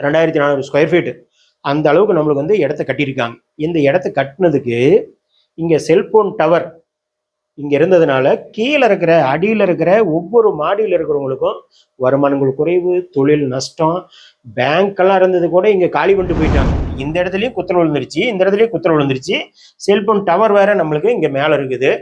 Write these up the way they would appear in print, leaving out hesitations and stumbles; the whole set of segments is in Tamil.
2400 ஸ்கொயர் ஃபீட்டு அந்த அளவுக்கு நம்மளுக்கு வந்து இடத்த கட்டியிருக்காங்க. இந்த இடத்த கட்டினதுக்கு இங்கே செல்போன் டவர் இங்கே இருந்ததுனால கீழே இருக்கிற அடியில் இருக்கிற ஒவ்வொரு மாடியில் இருக்கிறவங்களுக்கும் வருமானங்கள் குறைவு, தொழில் நஷ்டம், பேங்க்கெல்லாம் இருந்தது கூட இங்கே காலி பண்ணிட்டு போயிட்டாங்க. இந்த இடத்துலையும் குத்தல் விழுந்துருச்சு, இந்த இடத்துலையும் குத்தல் விழுந்துருச்சு. செல்போன் டவர் வேற நம்மளுக்கு இங்கே மேலே இருக்குது.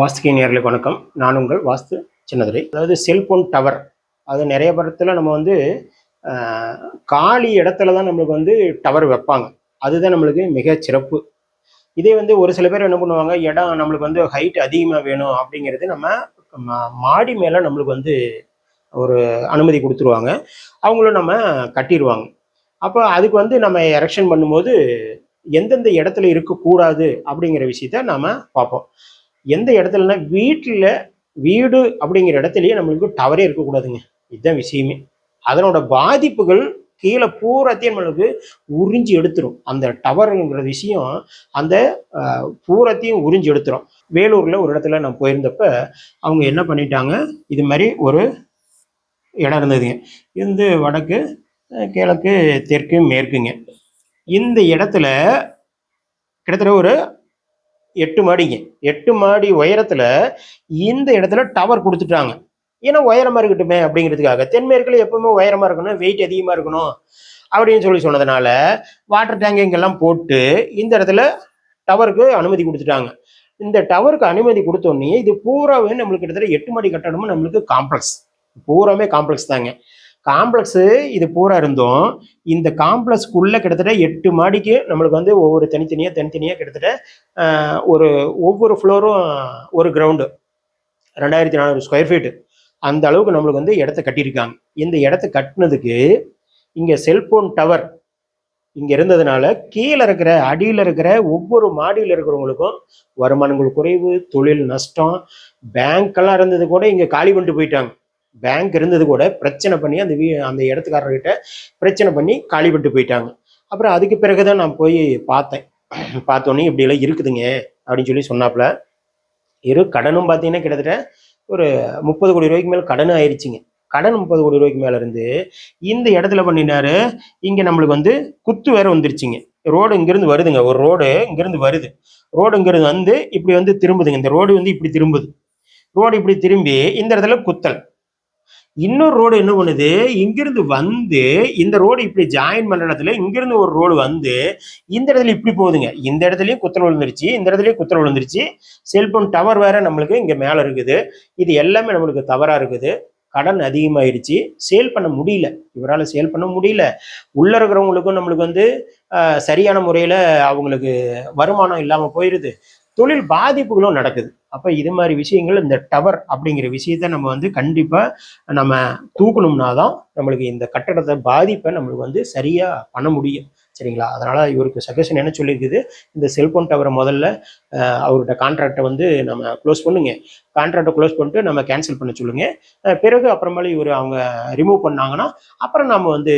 வாஸ்துக்கு நேயர்களுக்கு வணக்கம். நான் உங்கள் வாஸ்து சின்னதுரை. அதாவது செல்போன் டவர் அது நிறைய படத்தில் நம்ம வந்து காலி இடத்துல தான் நம்மளுக்கு வந்து டவர் வைப்பாங்க. அதுதான் நம்மளுக்கு மிக சிறப்பு. இதே வந்து ஒரு சில பேர் என்ன பண்ணுவாங்க, இடம் நம்மளுக்கு வந்து ஹைட் அதிகமாக வேணும் அப்படிங்கிறது நம்ம மாடி மேலே நம்மளுக்கு வந்து ஒரு அனுமதி கொடுத்துருவாங்க. அவங்களும் நம்ம கட்டிடுவாங்க. அப்போ அதுக்கு வந்து நம்ம எரெக்ஷன் பண்ணும்போது எந்தெந்த இடத்துல இருக்கக்கூடாது அப்படிங்கிற விஷயத்த நாம் பார்ப்போம். எந்த இடத்துலனா வீடு அப்படிங்கிற இடத்துலயே நம்மளுக்கு டவரே இருக்கக்கூடாதுங்க. இதுதான் விஷயமே. அதனோட பாதிப்புகள் கீழே பூராத்தையும் நம்மளுக்கு உறிஞ்சி எடுத்துரும். அந்த டவருங்கிற விஷயம் அந்த பூராத்தையும் உறிஞ்சி எடுத்துரும். வேலூரில் ஒரு இடத்துல நான் போயிருந்தப்ப அவங்க என்ன பண்ணிட்டாங்க, இது மாதிரி ஒரு இடம் இருந்ததுங்க. இது வடக்கு, கிழக்கு, தெற்கு, மேற்குங்க. இந்த இடத்துல கிட்டத்தட்ட ஒரு 8 மாடிங்க. 8 மாடி உயரத்துல இந்த இடத்துல டவர் கொடுத்துட்டாங்க. ஏன்னா உயரமா இருக்கட்டுமே அப்படிங்கிறதுக்காக. தென்மேற்குல எப்பவுமே உயரமா இருக்கணும், வெயிட் அதிகமா இருக்கணும் அப்படின்னு சொன்னதுனால வாட்டர் டேங்க் இங்கெல்லாம் போட்டு இந்த இடத்துல டவருக்கு அனுமதி கொடுத்துட்டாங்க. இந்த டவருக்கு அனுமதி கொடுத்தோடனே இது பூராவே நம்மளுக்கு கிட்டத்தட்ட 8 மாடி கட்டடமும் நம்மளுக்கு காம்ப்ளெக்ஸ். பூராமே காம்ப்ளெக்ஸ் தாங்க. காம்ப்ளெக்ஸு இது பூரா இருந்தோம். இந்த காம்ப்ளெக்ஸ்க்குள்ளே கிட்டத்தட்ட 8 மாடிக்கு நம்மளுக்கு வந்து ஒவ்வொரு தனித்தனியாக கிட்டத்தட்ட ஒவ்வொரு ஃப்ளோரும் ஒரு கிரவுண்டு 2400 ஸ்கொயர் ஃபீட்டு அந்த அளவுக்கு நம்மளுக்கு வந்து இடத்த கட்டியிருக்காங்க. இந்த இடத்த கட்டினதுக்கு இங்கே செல்போன் டவர் இங்கே இருந்ததுனால கீழே இருக்கிற அடியில் இருக்கிற ஒவ்வொரு மாடியில் இருக்கிறவங்களுக்கும் வருமானங்கள் குறைவு, தொழில் நஷ்டம், பேங்க்கெல்லாம் இருந்தது கூட இங்கே காலி பண்ணிட்டு போயிட்டாங்க. பேங்க் இருந்தது கூட பிரச்சனை பண்ணி அந்த இடத்துக்காரர்கிட்ட பிரச்சனை பண்ணி காலி பண்ணிட்டு போயிட்டாங்க. அப்புறம் அதுக்கு பிறகுதான் நான் போய் பார்த்தேன். பார்த்தோன்னே இப்படியெல்லாம் இருக்குதுங்க அப்படின்னு சொன்னாப்புல. கடனும் பார்த்தீங்கன்னா கிட்டத்தட்ட ஒரு 30 கோடி ரூபாய்க்கு மேலே கடன் ஆயிடுச்சுங்க. கடன் 30 கோடி ரூபாய்க்கு மேலே இருந்து இந்த இடத்துல பண்ணினாரு. இங்கே நம்மளுக்கு வந்து குத்து வேற வந்துருச்சுங்க. ரோடு இங்கிருந்து வருதுங்க. ஒரு ரோடு இங்கிருந்து வருது. ரோடு இங்கிருந்து வந்து இப்படி வந்து திரும்புதுங்க. இந்த ரோடு வந்து இப்படி திரும்புது. ரோடு இப்படி திரும்பி இந்த இடத்துல குத்தல். இன்னொரு ரோடு என்ன பண்ணுது, இங்கிருந்து வந்து இந்த ரோடு இப்படி ஜாயின் பண்ற இடத்துல இங்கிருந்து ஒரு ரோடு வந்து இந்த இடத்துல இப்படி போகுதுங்க. இந்த இடத்துலயும் குத்தல் விழுந்துருச்சு, இந்த இடத்துலயும் குத்தல் விழுந்துருச்சு. செல்போன் டவர் வேற நம்மளுக்கு இங்க மேல இருக்குது. இது எல்லாமே நம்மளுக்கு தவறா இருக்குது. கடன் அதிகமாயிடுச்சு. சேல் பண்ண முடியல. இவரால் சேல் பண்ண முடியல. உள்ள இருக்கிறவங்களுக்கும் நம்மளுக்கு வந்து சரியான முறையில அவங்களுக்கு வருமானம் இல்லாம போயிடுது. தொழில் பாதிப்புகளும் நடக்குது. அப்போ இது மாதிரி விஷயங்கள், இந்த டவர் அப்படிங்கிற விஷயத்த நம்ம வந்து கண்டிப்பாக நம்ம தூக்கணும்னா தான் நம்மளுக்கு இந்த கட்டடத்தை பாதிப்பை நம்மளுக்கு வந்து சரியாக பண்ண முடியும். சரிங்களா? அதனால் இவருக்கு சஜஷன் என்ன சொல்லியிருக்குது, இந்த செல்போன் டவரை முதல்ல அவர்கிட்ட கான்ட்ராக்டை வந்து நம்ம க்ளோஸ் பண்ணுங்க. கான்ட்ராக்டை க்ளோஸ் பண்ணிட்டு நம்ம கேன்சல் பண்ண சொல்லுங்கள். பிறகு அப்புறமேலே அவங்க ரிமூவ் பண்ணாங்கன்னா அப்புறம் நம்ம வந்து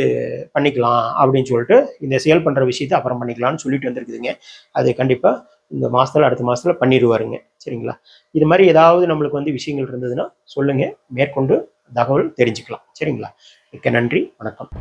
பண்ணிக்கலாம் அப்படின்னு சொல்லிட்டு இந்த சேல் பண்ணுற விஷயத்தை அப்புறம் பண்ணிக்கலாம்னு சொல்லிட்டு வந்திருக்குதுங்க. அது கண்டிப்பாக இந்த மாதத்தில் அடுத்த மாதத்தில் பண்ணிடுவாருங்க. சரிங்களா? இது மாதிரி ஏதாவது நம்மளுக்கு வந்து விஷயங்கள் இருந்ததுன்னா சொல்லுங்கள். மேற்கொண்டு தகவல் தெரிஞ்சுக்கலாம். சரிங்களா? மிக்க நன்றி. வணக்கம்.